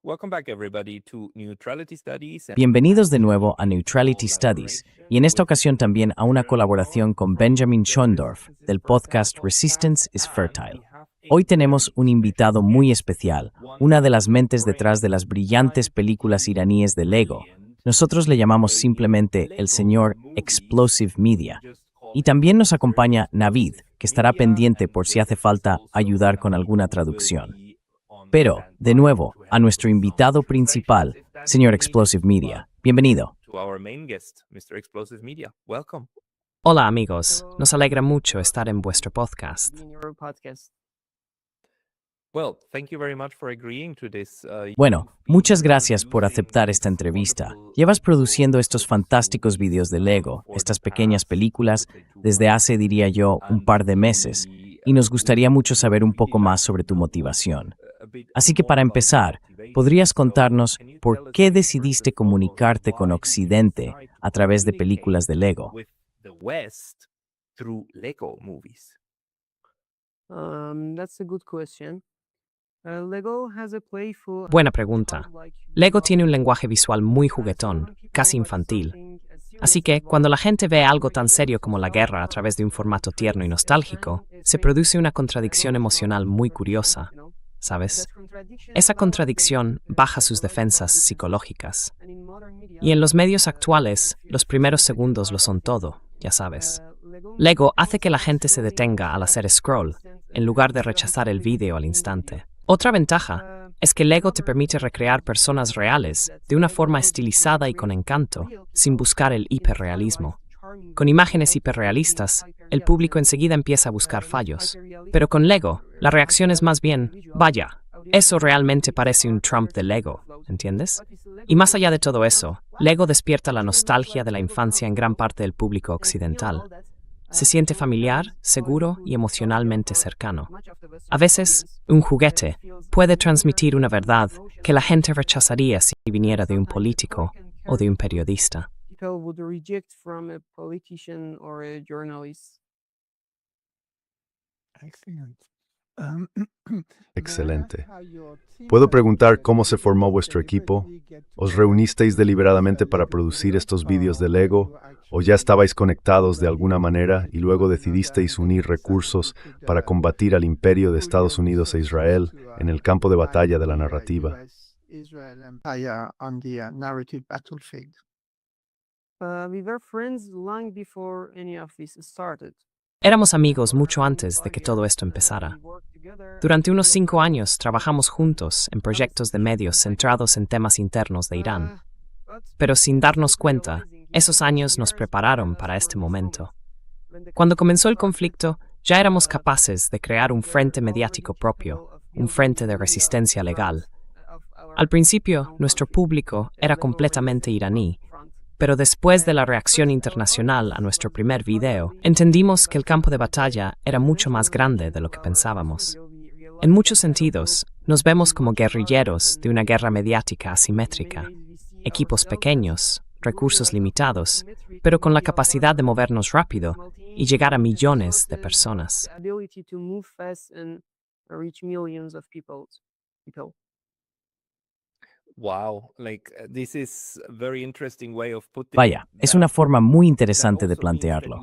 Welcome back everybody to Neutrality Studies. Bienvenidos de nuevo a Neutrality Studies, y en esta ocasión también a una colaboración con Benjamin Schondorf del podcast Resistance is Fertile. Hoy tenemos un invitado muy especial, una de las mentes detrás de las brillantes películas iraníes de Lego. Nosotros le llamamos simplemente el señor Explosive Media. Y también nos acompaña Navid, que estará pendiente por si hace falta ayudar con alguna traducción. Pero, de nuevo, a nuestro invitado principal, señor Explosive Media. Bienvenido. Hola amigos, nos alegra mucho estar en vuestro podcast. Bueno, muchas gracias por aceptar esta entrevista. Llevas produciendo estos fantásticos vídeos de Lego, estas pequeñas películas, desde hace, diría yo, un par de meses, y nos gustaría mucho saber un poco más sobre tu motivación. Así que para empezar, ¿podrías contarnos por qué decidiste comunicarte con Occidente a través de películas de Lego? That's a good question. Lego has a playful. Buena pregunta. Lego tiene un lenguaje visual muy juguetón, casi infantil. Así que, cuando la gente ve algo tan serio como la guerra a través de un formato tierno y nostálgico, se produce una contradicción emocional muy curiosa, ¿sabes? Esa contradicción baja sus defensas psicológicas. Y en los medios actuales, los primeros segundos lo son todo, ya sabes. Lego hace que la gente se detenga al hacer scroll, en lugar de rechazar el vídeo al instante. Otra ventaja es que Lego te permite recrear personas reales de una forma estilizada y con encanto, sin buscar el hiperrealismo. Con imágenes hiperrealistas, el público enseguida empieza a buscar fallos. Pero con Lego, la reacción es más bien, vaya, eso realmente parece un Trump de Lego, ¿entiendes? Y más allá de todo eso, Lego despierta la nostalgia de la infancia en gran parte del público occidental. Se siente familiar, seguro y emocionalmente cercano. A veces, un juguete puede transmitir una verdad que la gente rechazaría si viniera de un político o de un periodista. Would reject from a politician or a journalist. Excelente. ¿Puedo preguntar cómo se formó vuestro equipo? ¿Os reunisteis deliberadamente para producir estos vídeos de Lego? ¿O ya estabais conectados de alguna manera y luego decidisteis unir recursos para combatir al imperio de Estados Unidos e Israel en el campo de batalla de la narrativa? We were friends long before any of this started. Éramos amigos mucho antes de que todo esto empezara. Durante unos 5 años trabajamos juntos en proyectos de medios centrados en temas internos de Irán. Pero sin darnos cuenta, esos años nos prepararon para este momento. Cuando comenzó el conflicto, ya éramos capaces de crear un frente mediático propio, un frente de resistencia legal. Al principio, nuestro público era completamente iraní, pero después de la reacción internacional a nuestro primer video, entendimos que el campo de batalla era mucho más grande de lo que pensábamos. En muchos sentidos, nos vemos como guerrilleros de una guerra mediática asimétrica, equipos pequeños, recursos limitados, pero con la capacidad de movernos rápido y llegar a millones de personas. Vaya, es una forma muy interesante de plantearlo.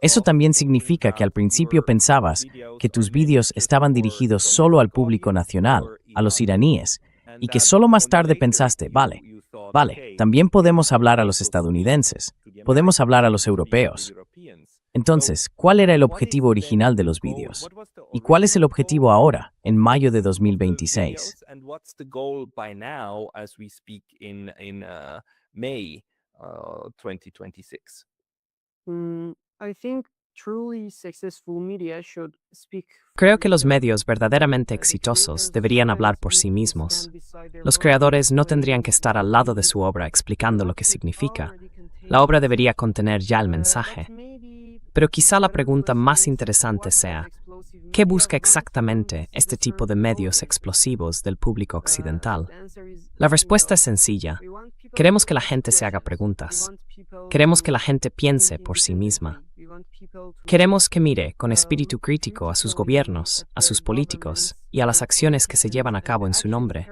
Eso también significa que al principio pensabas que tus vídeos estaban dirigidos solo al público nacional, a los iraníes, y que solo más tarde pensaste, vale, también podemos hablar a los estadounidenses, podemos hablar a los europeos. Entonces, ¿cuál era el objetivo original de los vídeos? ¿Y cuál es el objetivo ahora, en mayo de 2026? Creo que los medios verdaderamente exitosos deberían hablar por sí mismos. Los creadores no tendrían que estar al lado de su obra explicando lo que significa. La obra debería contener ya el mensaje. Pero quizá la pregunta más interesante sea, ¿qué busca exactamente este tipo de medios explosivos del público occidental? La respuesta es sencilla. Queremos que la gente se haga preguntas. Queremos que la gente piense por sí misma. Queremos que mire con espíritu crítico a sus gobiernos, a sus políticos y a las acciones que se llevan a cabo en su nombre.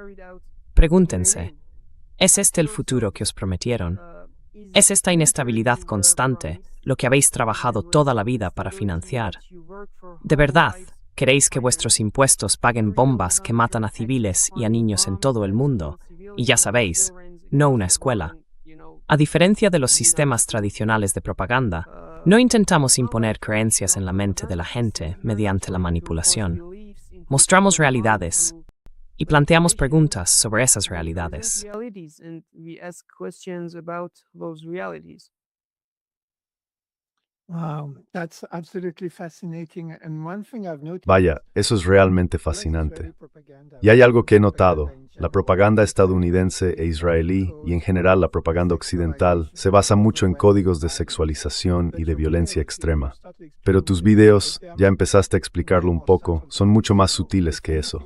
Pregúntense, ¿es este el futuro que os prometieron? ¿Es esta inestabilidad constante lo que habéis trabajado toda la vida para financiar? ¿De verdad queréis que vuestros impuestos paguen bombas que matan a civiles y a niños en todo el mundo? Y ya sabéis, no una escuela. A diferencia de los sistemas tradicionales de propaganda, no intentamos imponer creencias en la mente de la gente mediante la manipulación. Mostramos realidades y planteamos preguntas sobre esas realidades. Vaya, eso es realmente fascinante. Y hay algo que he notado. La propaganda estadounidense e israelí, y en general la propaganda occidental, se basa mucho en códigos de sexualización y de violencia extrema. Pero tus videos, ya empezaste a explicarlo un poco, son mucho más sutiles que eso.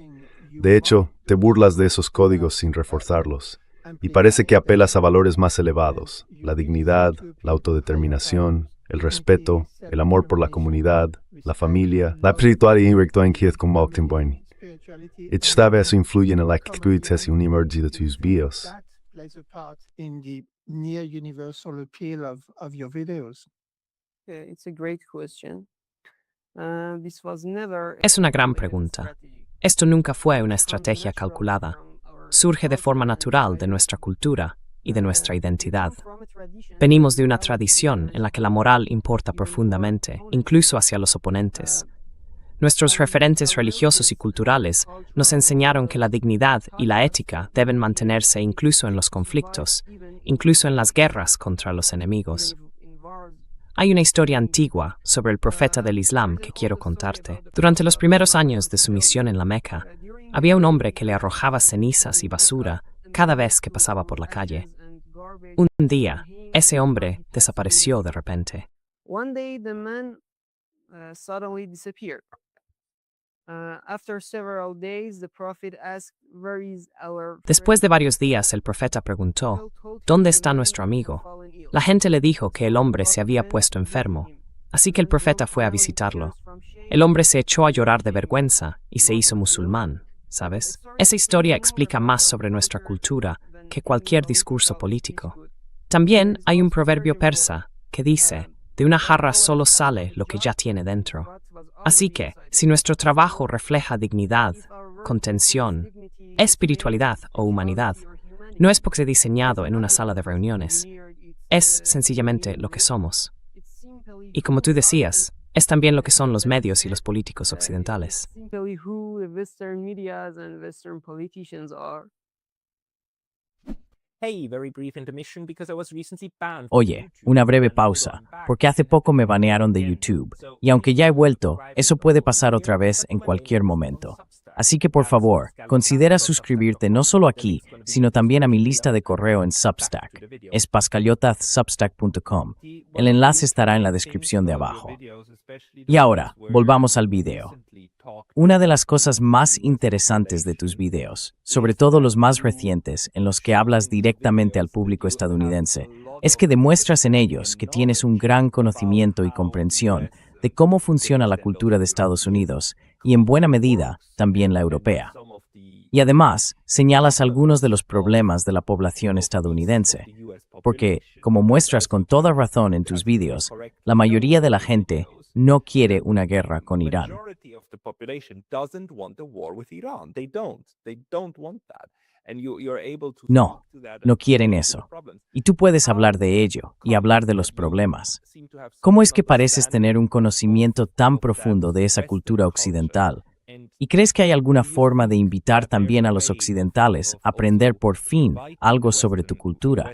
De hecho, te burlas de esos códigos sin reforzarlos. Y parece que apelas a valores más elevados: la dignidad, la autodeterminación, el respeto, el amor por la comunidad, la familia, la espiritualidad y como optimboin. Esta vez influye en la actitud y un emerge de tus videos. Es una gran pregunta. Esto nunca fue una estrategia calculada. Surge de forma natural de nuestra cultura y de nuestra identidad. Venimos de una tradición en la que la moral importa profundamente, incluso hacia los oponentes. Nuestros referentes religiosos y culturales nos enseñaron que la dignidad y la ética deben mantenerse incluso en los conflictos, incluso en las guerras contra los enemigos. Hay una historia antigua sobre el profeta del Islam que quiero contarte. Durante los primeros años de su misión en la Meca, había un hombre que le arrojaba cenizas y basura cada vez que pasaba por la calle. Un día, ese hombre desapareció de repente. Después de varios días, el profeta preguntó, ¿dónde está nuestro amigo? La gente le dijo que el hombre se había puesto enfermo, así que el profeta fue a visitarlo. El hombre se echó a llorar de vergüenza y se hizo musulmán, ¿sabes? Esa historia explica más sobre nuestra cultura que cualquier discurso político. También hay un proverbio persa que dice, de una jarra solo sale lo que ya tiene dentro. Así que, si nuestro trabajo refleja dignidad, contención, espiritualidad o humanidad, no es porque diseñado en una sala de reuniones. Es sencillamente lo que somos. Y como tú decías, es también lo que son los medios y los políticos occidentales. Oye, una breve pausa, porque hace poco me banearon de YouTube, y aunque ya he vuelto, eso puede pasar otra vez en cualquier momento. Así que por favor, considera suscribirte no solo aquí, sino también a mi lista de correo en Substack. Es pascaliotasubstack.com. El enlace estará en la descripción de abajo. Y ahora, volvamos al video. Una de las cosas más interesantes de tus videos, sobre todo los más recientes, en los que hablas directamente al público estadounidense, es que demuestras en ellos que tienes un gran conocimiento y comprensión de cómo funciona la cultura de Estados Unidos y, en buena medida, también la europea. Y además, señalas algunos de los problemas de la población estadounidense, porque, como muestras con toda razón en tus videos, la mayoría de la gente no quiere una guerra con Irán. No quieren eso. Y tú puedes hablar de ello y hablar de los problemas. ¿Cómo es que pareces tener un conocimiento tan profundo de esa cultura occidental? ¿Y crees que hay alguna forma de invitar también a los occidentales a aprender por fin algo sobre tu cultura?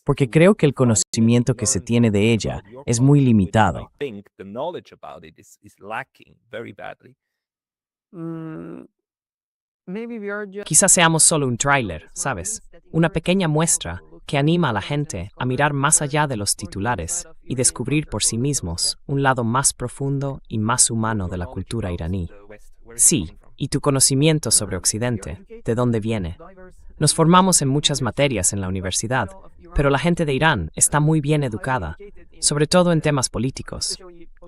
Porque creo que el conocimiento que se tiene de ella es muy limitado. Quizás seamos solo un tráiler, ¿sabes? Una pequeña muestra que anima a la gente a mirar más allá de los titulares y descubrir por sí mismos un lado más profundo y más humano de la cultura iraní. Sí, y tu conocimiento sobre Occidente, ¿de dónde viene? Nos formamos en muchas materias en la universidad, pero la gente de Irán está muy bien educada, sobre todo en temas políticos.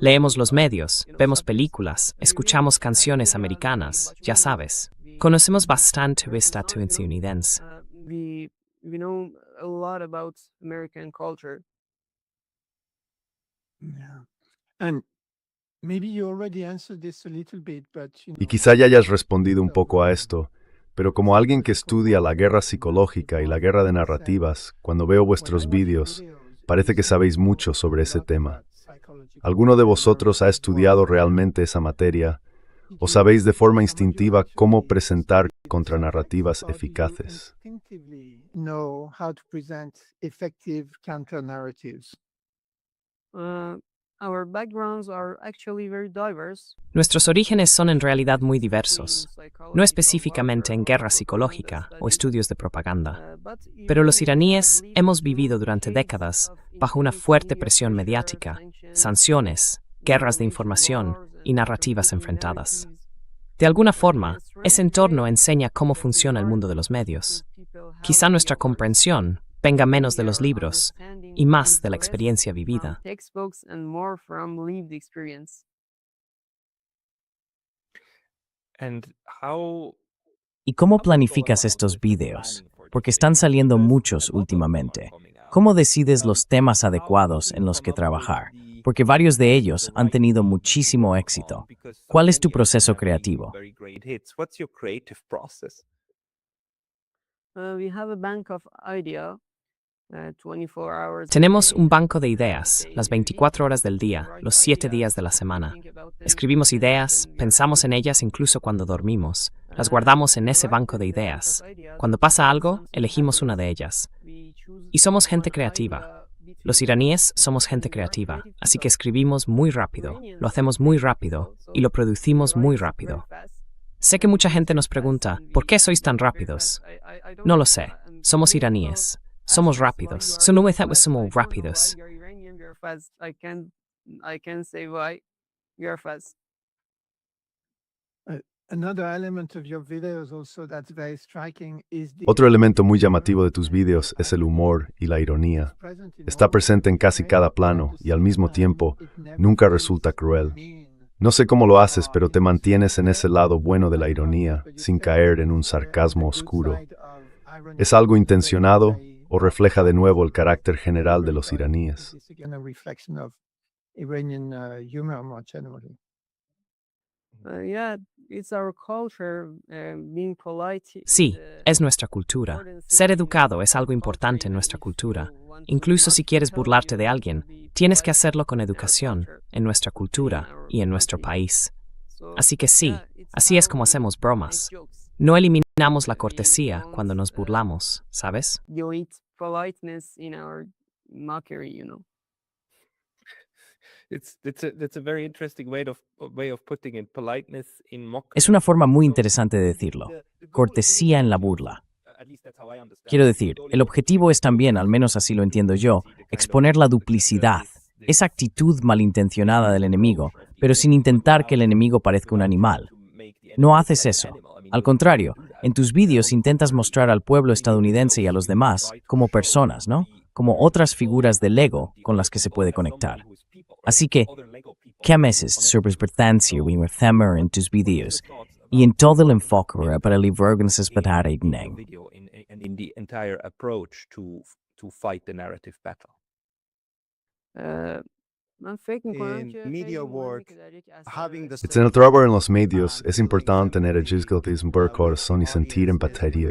Leemos los medios, vemos películas, escuchamos canciones americanas, ya sabes. Conocemos bastante de estadounidense. We know a lot about American culture. Yeah. And maybe you already answered this a little bit, but Y quizá ya hayas respondido un poco a esto, pero como alguien que estudia la guerra psicológica y la guerra de narrativas, cuando veo vuestros vídeos, parece que sabéis mucho sobre ese tema. ¿Alguno de vosotros ha estudiado realmente esa materia? ¿O sabéis de forma instintiva cómo presentar contranarrativas eficaces? know how to present effective counter-narratives. Our backgrounds are actually very diverse. Nuestros orígenes son en realidad muy diversos, no específicamente en guerra psicológica o estudios de propaganda, pero los iraníes hemos vivido durante décadas bajo una fuerte presión mediática, sanciones, guerras de información y narrativas enfrentadas. De alguna forma, ese entorno enseña cómo funciona el mundo de los medios. Quizá nuestra comprensión venga menos de los libros y más de la experiencia vivida. ¿Y cómo planificas estos vídeos? Porque están saliendo muchos últimamente. ¿Cómo decides los temas adecuados en los que trabajar? Porque varios de ellos han tenido muchísimo éxito. ¿Cuál es tu proceso creativo? Tenemos un banco de ideas, las 24 horas del día, los 7 días de la semana. Escribimos ideas, pensamos en ellas incluso cuando dormimos. Las guardamos en ese banco de ideas. Cuando pasa algo, elegimos una de ellas. Y somos gente creativa. Los iraníes somos gente creativa, así que escribimos muy rápido, lo hacemos muy rápido y lo producimos muy rápido. Sé que mucha gente nos pregunta, ¿por qué sois tan rápidos? No lo sé, somos iraníes, somos rápidos. So no somos rápidos. Otro elemento muy llamativo de tus vídeos es el humor y la ironía. Está presente en casi cada plano y al mismo tiempo nunca resulta cruel. No sé cómo lo haces, pero te mantienes en ese lado bueno de la ironía, sin caer en un sarcasmo oscuro. ¿Es algo intencionado o refleja de nuevo el carácter general de los iraníes? Sí, es nuestra cultura. Ser educado es algo importante en nuestra cultura. Incluso si quieres burlarte de alguien, tienes que hacerlo con educación, en nuestra cultura y en nuestro país. Así que sí, así es como hacemos bromas. No eliminamos la cortesía cuando nos burlamos, ¿sabes? Es una forma muy interesante de decirlo. Cortesía en la burla. Quiero decir, el objetivo es también, al menos así lo entiendo yo, exponer la duplicidad, esa actitud malintencionada del enemigo, pero sin intentar que el enemigo parezca un animal. No haces eso. Al contrario, en tus vídeos intentas mostrar al pueblo estadounidense y a los demás como personas, ¿no? Como otras figuras del ego con las que se puede conectar. Así que, ¿qué meses sobre importancia we temer en tus vídeos y en todo el enfoque para librarnos para ignen? En el trabajo en los medios es importante tener un buen corazón y sentir empatía.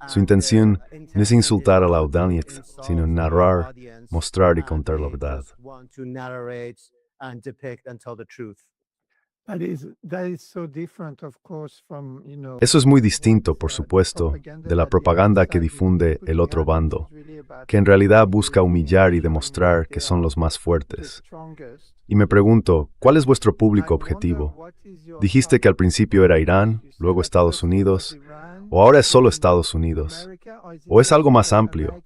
Su intención no es insultar a la audiencia, sino narrar, mostrar y contar la verdad. Eso es muy distinto, por supuesto, de la propaganda que difunde el otro bando, que en realidad busca humillar y demostrar que son los más fuertes. Y me pregunto, ¿cuál es vuestro público objetivo? Dijiste que al principio era Irán, luego Estados Unidos, ¿o ahora es solo Estados Unidos? ¿O es algo más amplio?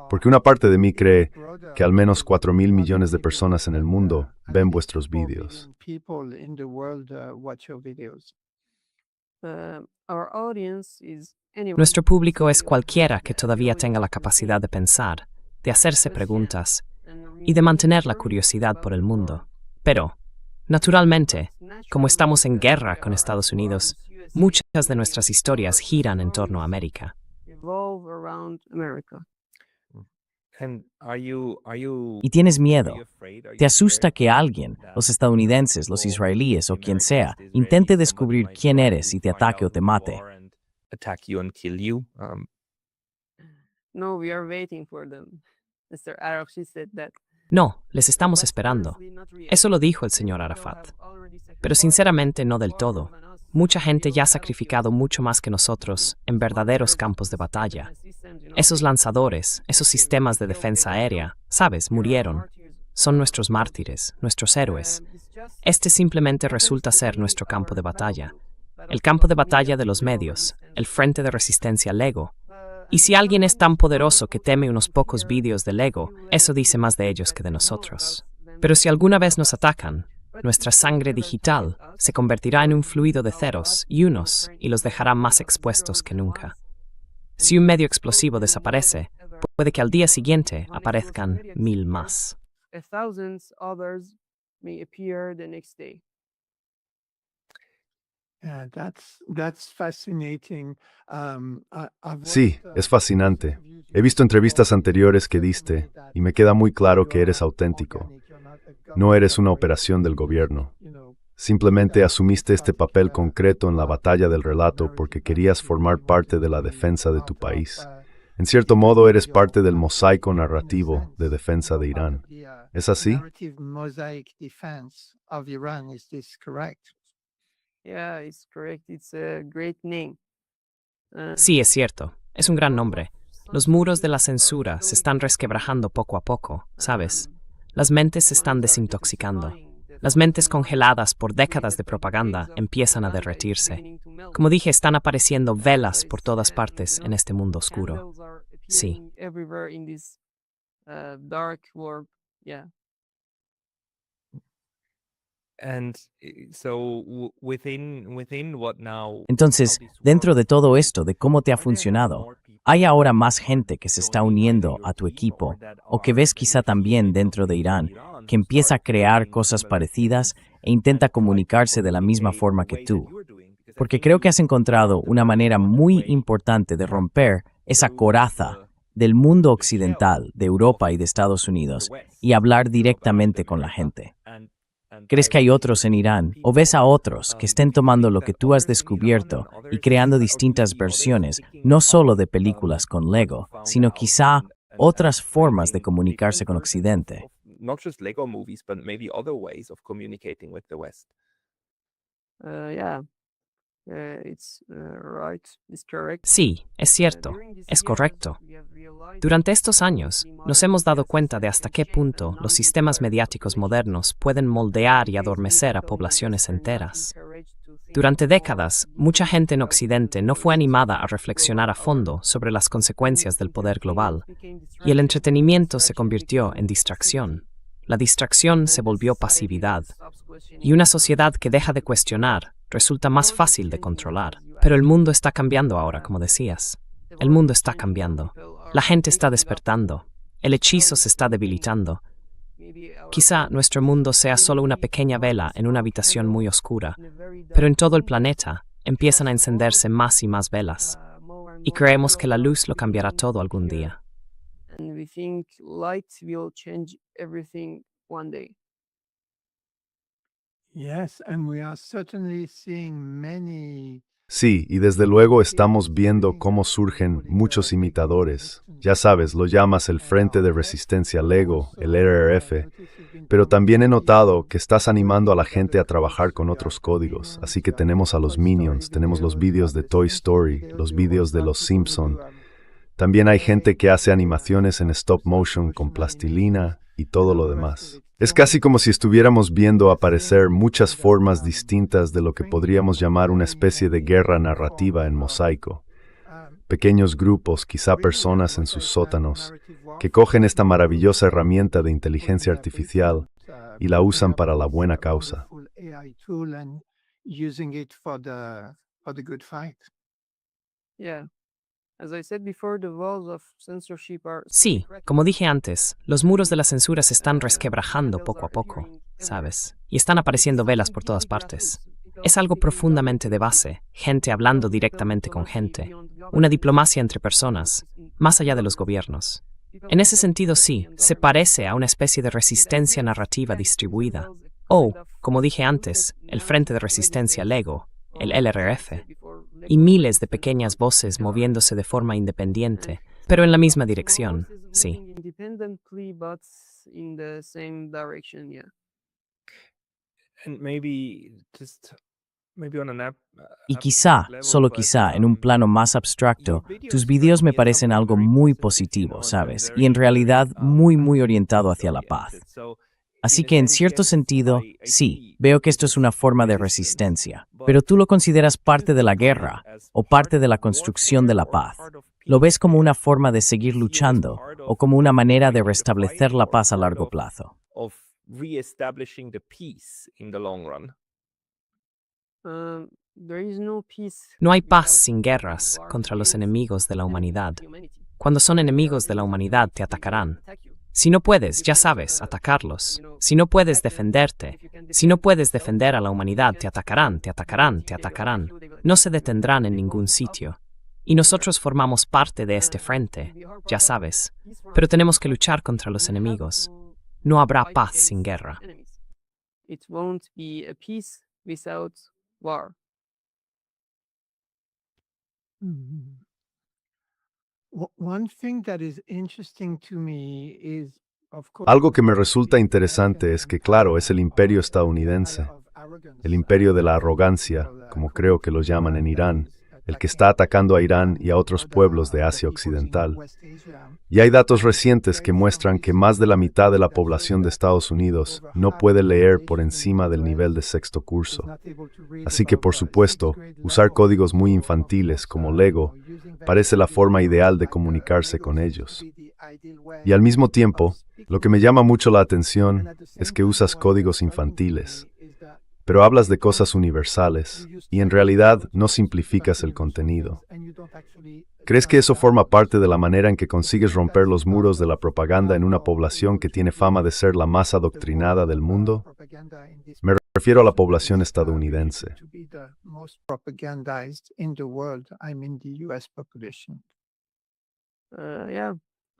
Porque una parte de mí cree que al menos 4.000 millones de personas en el mundo ven vuestros vídeos. Nuestro público es cualquiera que todavía tenga la capacidad de pensar, de hacerse preguntas y de mantener la curiosidad por el mundo. Pero, naturalmente, como estamos en guerra con Estados Unidos, Muchas de nuestras historias giran en torno a América. Revolve around America. And are you Y tienes miedo. are you afraid? Are ¿Te you asusta scared que alguien, los estadounidenses, los israelíes o quien sea, intente descubrir quién eres y te ataque o te mate? Attack you and kill you? No, we are waiting for them. Mr. Arab, she said that. No, les estamos esperando. Eso lo dijo el señor Arafat. Pero sinceramente no del todo. Mucha gente ya ha sacrificado mucho más que nosotros en verdaderos campos de batalla. Esos lanzadores, esos sistemas de defensa aérea, sabes, murieron. Son nuestros mártires, nuestros héroes. Este simplemente resulta ser nuestro campo de batalla. El campo de batalla de los medios, el frente de resistencia Lego. Y si alguien es tan poderoso que teme unos pocos vídeos de Lego, eso dice más de ellos que de nosotros. Pero si alguna vez nos atacan, nuestra sangre digital se convertirá en un fluido de ceros y unos y los dejará más expuestos que nunca. Si un medio explosivo desaparece, puede que al día siguiente aparezcan 1000 más. Thousands others may appear the next day. Yeah, that's fascinating. Sí, es fascinante. He visto entrevistas anteriores que diste y me queda muy claro que eres auténtico. No eres una operación del gobierno. Simplemente asumiste este papel concreto en la batalla del relato porque querías formar parte de la defensa de tu país. En cierto modo, eres parte del mosaico narrativo de defensa de Irán. ¿Es así? Yeah, it's correct. It's a great name. Sí, es cierto. Es un gran nombre. Los muros de la censura se están resquebrajando poco a poco, ¿sabes? Las mentes se están desintoxicando. Las mentes congeladas por décadas de propaganda empiezan a derretirse. Como dije, están apareciendo velas por todas partes en este mundo oscuro. Sí. Everywhere in this dark world. Yeah. And so within what now? Entonces, dentro de todo esto, de cómo te ha funcionado, ¿hay ahora más gente que se está uniendo a tu equipo o que ves quizá también dentro de Irán, que empieza a crear cosas parecidas e intenta comunicarse de la misma forma que tú? Porque creo que has encontrado una manera muy importante de romper esa coraza del mundo occidental, de Europa y de Estados Unidos, y hablar directamente con la gente. ¿Crees que hay otros en Irán o ves a otros que estén tomando lo que tú has descubierto y creando distintas versiones, no solo de películas con Lego, sino quizá otras formas de comunicarse con Occidente? Not just Lego movies, but maybe other ways of communicating with the West. Yeah. It's right. It's correct. Sí, es cierto, es correcto. Durante estos años, nos hemos dado cuenta de hasta qué punto los sistemas mediáticos modernos pueden moldear y adormecer a poblaciones enteras. Durante décadas, mucha gente en Occidente no fue animada a reflexionar a fondo sobre las consecuencias del poder global, y el entretenimiento se convirtió en distracción. La distracción se volvió pasividad, y una sociedad que deja de cuestionar resulta más fácil de controlar. Pero el mundo está cambiando ahora, como decías. El mundo está cambiando. La gente está despertando. El hechizo se está debilitando. Quizá nuestro mundo sea solo una pequeña vela en una habitación muy oscura, pero en todo el planeta empiezan a encenderse más y más velas, y creemos que la luz lo cambiará todo algún día. And we think light will change everything one day. Yes, and we are certainly seeing many. Sí, y desde luego estamos viendo cómo surgen muchos imitadores. Ya sabes, lo llamas el Frente de Resistencia Lego, el RRF, pero también he notado que estás animando a la gente a trabajar con otros códigos, así que tenemos a los Minions, tenemos los vídeos de Toy Story, los vídeos de Los Simpson. También hay gente que hace animaciones en stop motion con plastilina y todo lo demás. Es casi como si estuviéramos viendo aparecer muchas formas distintas de lo que podríamos llamar una especie de guerra narrativa en mosaico. Pequeños grupos, quizá personas en sus sótanos, que cogen esta maravillosa herramienta de inteligencia artificial y la usan para la buena causa. Yeah. As I said before, the walls of censorship are Sí, como dije antes, los muros de la censura se están resquebrajando poco a poco, ¿sabes? Y están apareciendo velas por todas partes. Es algo profundamente de base, gente hablando directamente con gente, una diplomacia entre personas, más allá de los gobiernos. En ese sentido sí, se parece a una especie de resistencia narrativa distribuida, o, como dije antes, el Frente de Resistencia Lego, el LRF, y miles de pequeñas voces moviéndose de forma independiente, pero en la misma dirección, sí. Independently, but in the same direction, yeah. And maybe just maybe on an app. Y quizá, solo quizá, en un plano más abstracto, tus videos me parecen algo muy positivo, ¿sabes? Y en realidad muy orientado hacia la paz. Así que en cierto sentido, sí, veo que esto es una forma de resistencia, pero tú lo consideras parte de la guerra o parte de la construcción de la paz. ¿Lo ves como una forma de seguir luchando o como una manera de restablecer la paz a largo plazo? Of reestablishing the peace in the long run. There is no peace No hay paz without sin guerras war contra los against enemigos de la humanidad. humanity. Cuando son enemigos de la humanidad, te atacarán. Si no puedes, ya sabes, atacarlos. Si no puedes defenderte, si no puedes defender a la humanidad, te atacarán, te atacarán, te atacarán. No se detendrán en ningún sitio. Y nosotros formamos parte de este frente, ya sabes. Pero tenemos que luchar contra los enemigos. No habrá paz sin guerra. It won't be a peace without war. Mhm. One thing that is interesting to me is, of course, Algo que me resulta interesante es que, claro, es el imperio estadounidense, el imperio de la arrogancia, como creo que lo llaman en Irán, el que está atacando a Irán y a otros pueblos de Asia Occidental. Y hay datos recientes que muestran que más de la mitad de la población de Estados Unidos no puede leer por encima del nivel de sexto curso. Así que, por supuesto, usar códigos muy infantiles como Lego parece la forma ideal de comunicarse con ellos. Y al mismo tiempo, lo que me llama mucho la atención es que usas códigos infantiles, pero hablas de cosas universales y en realidad no simplificas el contenido. ¿Crees que eso forma parte de la manera en que consigues romper los muros de la propaganda en una población que tiene fama de ser la más adoctrinada del mundo? Me refiero a la población estadounidense. Yeah,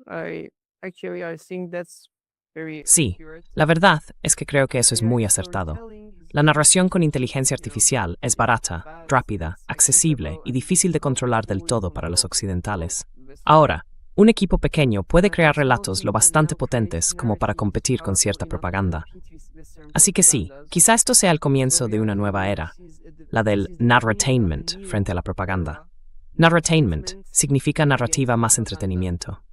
I think that's very Sí, accurate. la verdad es que creo que eso es muy acertado. La narración con inteligencia artificial es barata, rápida, accesible y difícil de controlar del todo para los occidentales. Ahora, un equipo pequeño puede crear relatos lo bastante potentes como para competir con cierta propaganda. Así que sí, quizá esto sea el comienzo de una nueva era, la del narratainment frente a la propaganda. Narratainment significa narrativa más entretenimiento.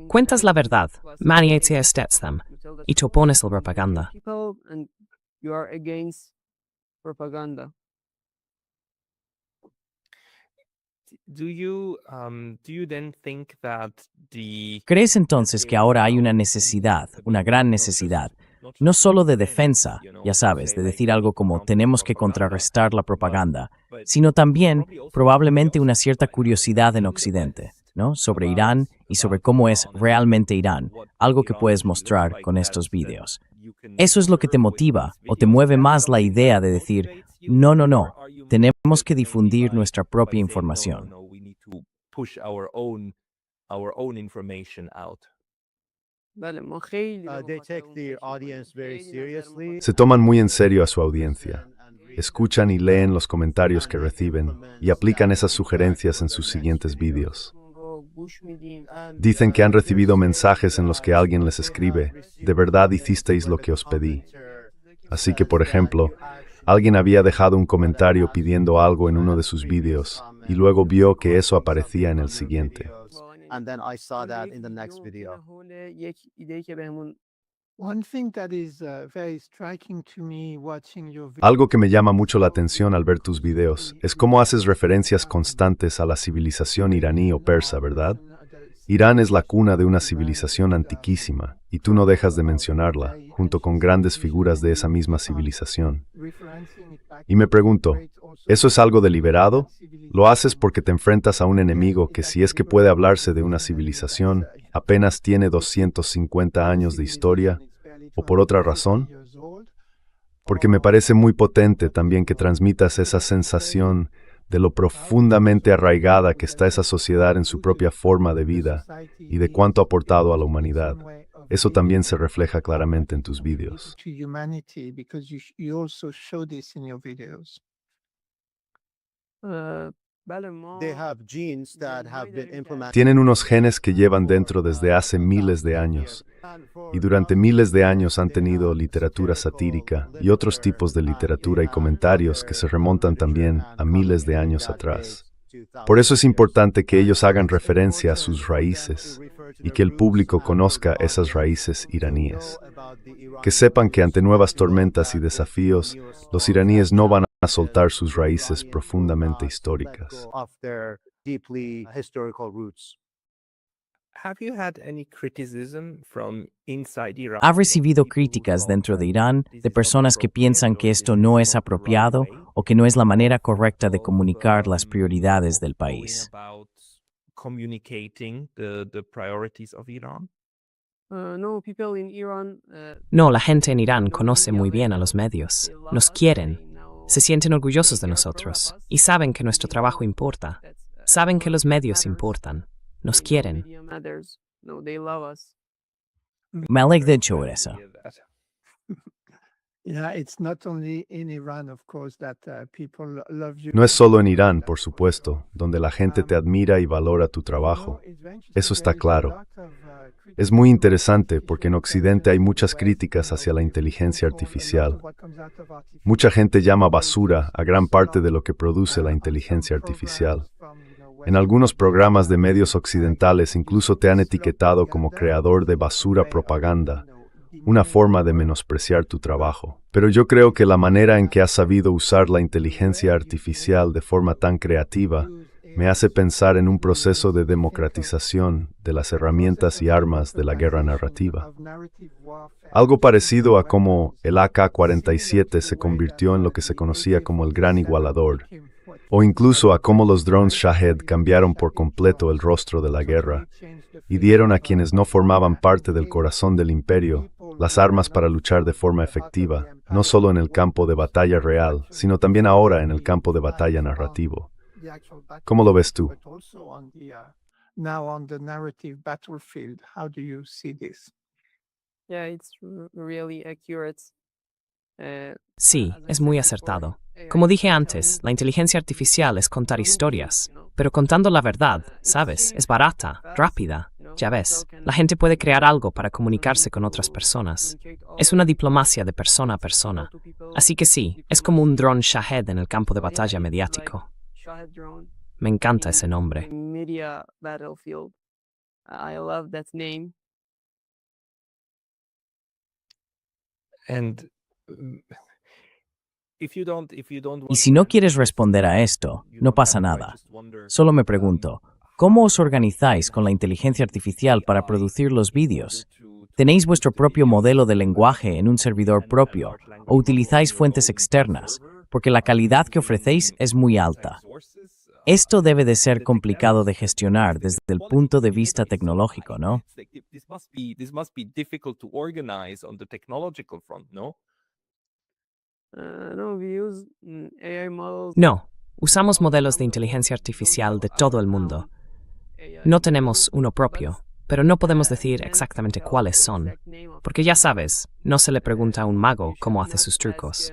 Cuentas la verdad, maniatia them, y te opones a la propaganda. People and you are against propaganda. Do you then think that the ¿Crees entonces que ahora hay una necesidad, una gran necesidad, no solo de defensa, ya sabes, de decir algo como tenemos que contrarrestar la propaganda, sino también probablemente una cierta curiosidad en Occidente, ¿no? Sobre Irán y sobre cómo es realmente Irán, algo que puedes mostrar con estos vídeos? ¿Eso es lo que te motiva o te mueve más la idea de decir, no, tenemos que difundir nuestra propia información? No, we need to push our own information out. They take their audience very seriously. Se toman muy en serio a su audiencia. Escuchan y leen los comentarios que reciben y aplican esas sugerencias en sus siguientes vídeos. Dicen que han recibido mensajes en los que alguien les escribe, de verdad hicisteis lo que os pedí. Así que, por ejemplo, alguien había dejado un comentario pidiendo algo en uno de sus vídeos y luego vio que eso aparecía en el siguiente. And then I saw that in the next video. One thing that is very striking to me watching your Algo que me llama mucho la atención al ver tus videos es cómo haces referencias constantes a la civilización iraní o persa, ¿verdad? Irán es la cuna de una civilización antiquísima y tú no dejas de mencionarla, junto con grandes figuras de esa misma civilización. Y me pregunto, ¿eso es algo deliberado? ¿Lo haces porque te enfrentas a un enemigo que, si es que puede hablarse de una civilización, apenas tiene 250 años de historia? ¿O por otra razón? porque me parece muy potente también que transmitas esa sensación de lo profundamente arraigada que está esa sociedad en su propia forma de vida y de cuánto ha aportado a la humanidad. Eso también se refleja claramente en tus vídeos. They have genes that have been implemented. Tienen unos genes que llevan dentro desde hace miles de años, y durante miles de años han tenido literatura satírica y otros tipos de literatura y comentarios que se remontan también a miles de años atrás. Por eso es importante que ellos hagan referencia a sus raíces y que el público conozca esas raíces iraníes. Que sepan que ante nuevas tormentas y desafíos, los iraníes no van a soltar sus raíces profundamente históricas. ¿Ha recibido críticas dentro de Irán de personas que piensan que esto no es apropiado o que no es la manera correcta de comunicar las prioridades del país? No, la gente en Irán conoce muy bien a los medios. Nos quieren. Se sienten orgullosos de nosotros y saben que nuestro trabajo importa. Saben que los medios importan. Nos quieren. Me alegra de oír eso. No es solo en Irán, por supuesto, donde la gente te admira y valora tu trabajo. Eso está claro. Es muy interesante porque en Occidente hay muchas críticas hacia la inteligencia artificial. Mucha gente llama basura a gran parte de lo que produce la inteligencia artificial. En algunos programas de medios occidentales incluso te han etiquetado como creador de basura propaganda, una forma de menospreciar tu trabajo. Pero yo creo que la manera en que has sabido usar la inteligencia artificial de forma tan creativa me hace pensar en un proceso de democratización de las herramientas y armas de la guerra narrativa. Algo parecido a cómo el AK-47 se convirtió en lo que se conocía como el Gran Igualador, o incluso a cómo los drones Shahed cambiaron por completo el rostro de la guerra y dieron a quienes no formaban parte del corazón del imperio las armas para luchar de forma efectiva, no solo en el campo de batalla real, sino también ahora en el campo de batalla narrativo. ¿Cómo lo ves tú? Sí, es muy acertado. Como dije antes, la inteligencia artificial es contar historias, pero contando la verdad, ¿sabes? Es barata, rápida. Ya ves, la gente puede crear algo para comunicarse con otras personas. Es una diplomacia de persona a persona. Así que sí, es como un dron Shahed en el campo de batalla mediático. Me encanta ese nombre. Y si no quieres responder a esto, no pasa nada. Solo me pregunto, ¿cómo os organizáis con la inteligencia artificial para producir los vídeos? ¿Tenéis vuestro propio modelo de lenguaje en un servidor propio o utilizáis fuentes externas? Porque la calidad que ofrecéis es muy alta. Esto debe de ser complicado de gestionar desde el punto de vista tecnológico, ¿no? No, usamos modelos de inteligencia artificial de todo el mundo. No tenemos uno propio, pero no podemos decir exactamente cuáles son, porque ya sabes, no se le pregunta a un mago cómo hace sus trucos.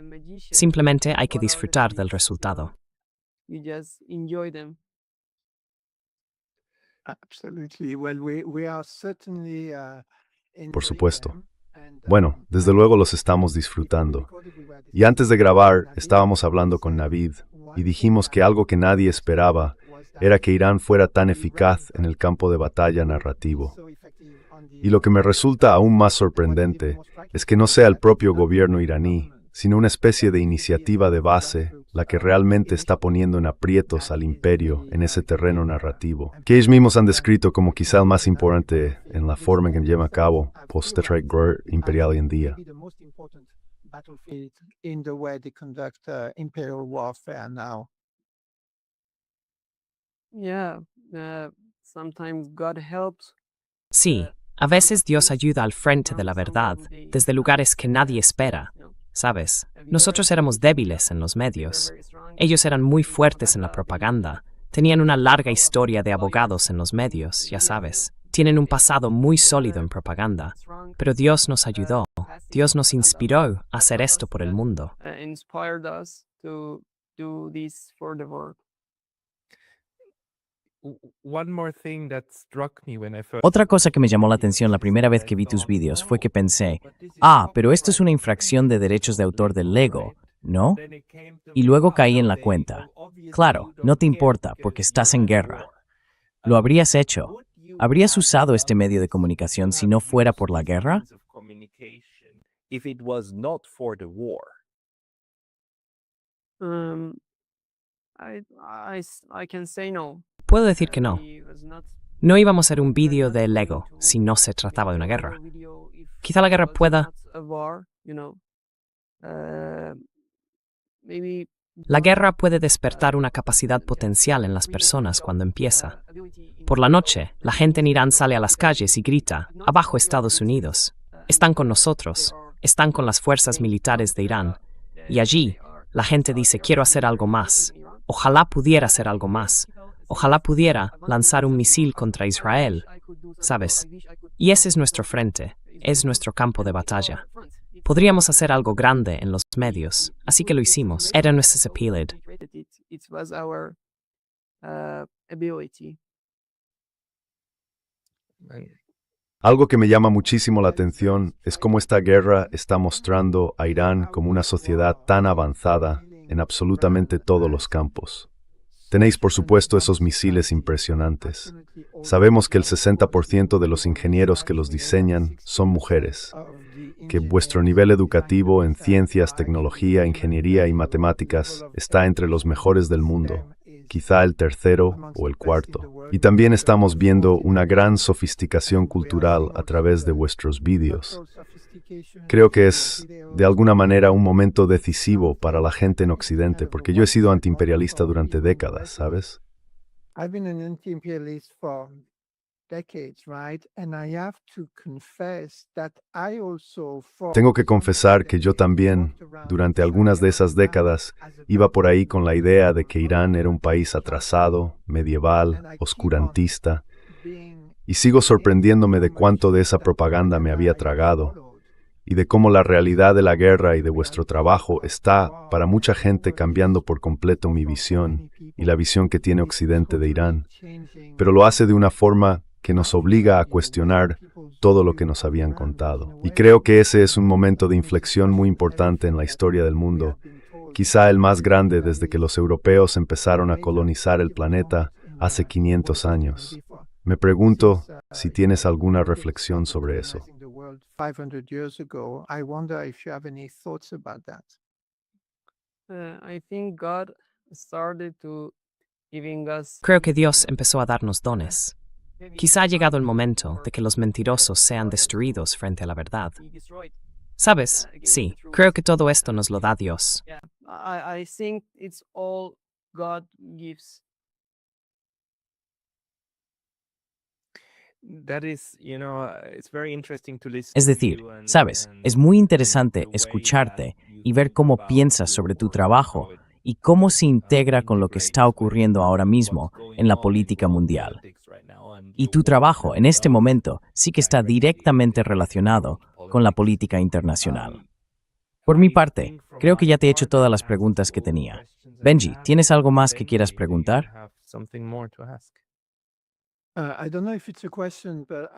Simplemente hay que disfrutar del resultado. Por supuesto. Bueno, desde luego los estamos disfrutando. Y antes de grabar, estábamos hablando con Navid y dijimos que algo que nadie esperaba era que Irán fuera tan eficaz en el campo de batalla narrativo. Y lo que me resulta aún más sorprendente es que no sea el propio gobierno iraní, sino una especie de iniciativa de base la que realmente está poniendo en aprietos al imperio en ese terreno narrativo, que ellos mismos han descrito como quizá el más importante en la forma en que lleva a cabo post-guerra imperial hoy en día. Sí, a veces Dios ayuda al frente de la verdad, desde lugares que nadie espera. ¿sabes? Nosotros éramos débiles en los medios. Ellos eran muy fuertes en la propaganda. Tenían una larga historia de abogados en los medios, ya sabes. Tienen un pasado muy sólido en propaganda. Pero Dios nos ayudó. Dios nos inspiró a hacer esto por el mundo. Inspired us to do this for the world. One more thing that struck me when I first Otra cosa que me llamó la atención la primera vez que vi tus vídeos fue que pensé, pero esto es una infracción de derechos de autor del Lego, ¿no? Y luego caí en la cuenta. Claro, no te importa porque estás en guerra. ¿Lo habrías hecho? ¿Habrías usado este medio de comunicación si no fuera por la guerra? If it was not for the war. I can say no. Puedo decir que no. It was not No íbamos a hacer un vídeo de Lego si no se trataba de una guerra. Quizá la guerra pueda... La guerra puede despertar una capacidad potencial en las personas cuando empieza. Por la noche, la gente en Irán sale a las calles y grita, abajo Estados Unidos. Están con nosotros, están con las fuerzas militares de Irán. Y allí, la gente dice, quiero hacer algo más. Ojalá pudiera hacer algo más. Ojalá pudiera lanzar un misil contra Israel. ¿Sabes? Y ese es nuestro frente, es nuestro campo de batalla. Podríamos hacer algo grande en los medios, así que lo hicimos. Era nuestra abilidad. It was our ability. Algo que me llama muchísimo la atención es cómo esta guerra está mostrando a Irán como una sociedad tan avanzada en absolutamente todos los campos. Tenéis, por supuesto, esos misiles impresionantes. Sabemos que el 60% de los ingenieros que los diseñan son mujeres, que vuestro nivel educativo en ciencias, tecnología, ingeniería y matemáticas está entre los mejores del mundo, quizá el tercero o el cuarto. Y también estamos viendo una gran sofisticación cultural a través de vuestros vídeos. Creo que es, de alguna manera, un momento decisivo para la gente en Occidente, porque yo he sido antiimperialista durante décadas, ¿sabes? I've been an anti-imperialist for decades, right? And I have to confess that I also fought. Tengo que confesar que yo también, durante algunas de esas décadas, iba por ahí con la idea de que Irán era un país atrasado, medieval, oscurantista, y sigo sorprendiéndome de cuánto de esa propaganda me había tragado, y de cómo la realidad de la guerra y de vuestro trabajo está, para mucha gente, cambiando por completo mi visión y la visión que tiene Occidente de Irán, pero lo hace de una forma que nos obliga a cuestionar todo lo que nos habían contado. Y creo que ese es un momento de inflexión muy importante en la historia del mundo, quizá el más grande desde que los europeos empezaron a colonizar el planeta hace 500 años. Me pregunto si tienes alguna reflexión sobre eso. 500 years ago. I wonder if you have any thoughts about that. I think God started to giving us. Creo que Dios empezó a darnos dones. Quizá ha llegado el momento de que los mentirosos sean destruidos frente a la verdad. ¿Sabes? Sí, creo que todo esto nos lo da Dios. Yeah, I think it's all God gives. Es decir, sabes, es muy interesante escucharte y ver cómo piensas sobre tu trabajo y cómo se integra con lo que está ocurriendo ahora mismo en la política mundial. Y tu trabajo en este momento sí que está directamente relacionado con la política internacional. Por mi parte, creo que ya te he hecho todas las preguntas que tenía. Benji, ¿tienes algo más que quieras preguntar? I don't know if it's a question, but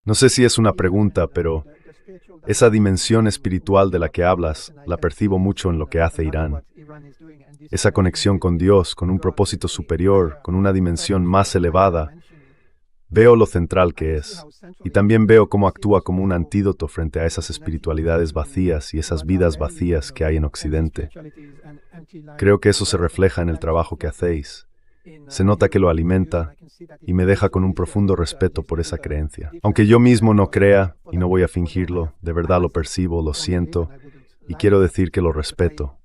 No sé si es una pregunta, pero esa dimensión espiritual de la que hablas la percibo mucho en lo que hace Irán. Esa conexión con Dios, con un propósito superior, con una dimensión más elevada. Veo lo central que es, y también veo cómo actúa como un antídoto frente a esas espiritualidades vacías y esas vidas vacías que hay en Occidente. Creo que eso se refleja en el trabajo que hacéis. Se nota que lo alimenta y me deja con un profundo respeto por esa creencia. Aunque yo mismo no crea, y no voy a fingirlo, de verdad lo percibo, lo siento, y quiero decir que lo respeto.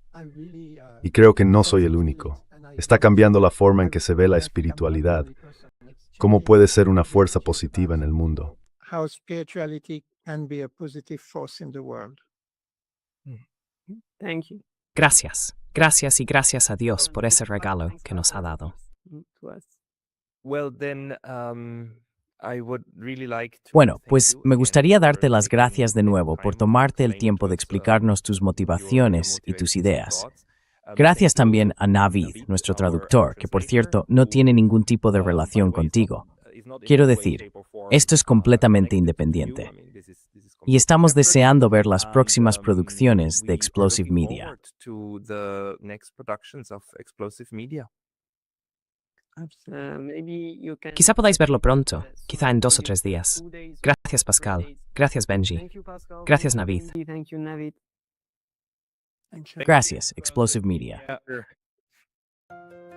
Y creo que no soy el único. Está cambiando la forma en que se ve la espiritualidad. ¿Cómo puede ser una fuerza positiva en el mundo? how spirituality can be a positive force in the world. Thank you. Gracias, gracias y gracias a Dios por ese regalo que nos ha dado. To us. Well, then, I would really like to Bueno, thank pues you me again gustaría for darte las taking gracias de the nuevo por time tomarte el to tiempo de explain to us, explicarnos tus your motivaciones y tus motivations and ideas. thoughts. Gracias Thank you también also a to Navid, nuestro our traductor, que por translator, cierto no who, tiene ningún tipo de by the relación way, contigo. is not in Quiero any way, decir, shape or form, esto es completamente connected to you. independiente. I mean, this is Y completely estamos separate. deseando ver las And, próximas producciones de we are Explosive looking Media. forward to the next productions of Explosive Media. Maybe you can Quizá podáis verlo pronto, soon, quizá en 2 o maybe 3 días. 2 days or Gracias 3 Pascal, days. gracias Benji, Thank you, Pascal. gracias Thank you, Navid. Benji. Thank you, Navid. And Sharon. Gracias, Explosive Media. Yeah.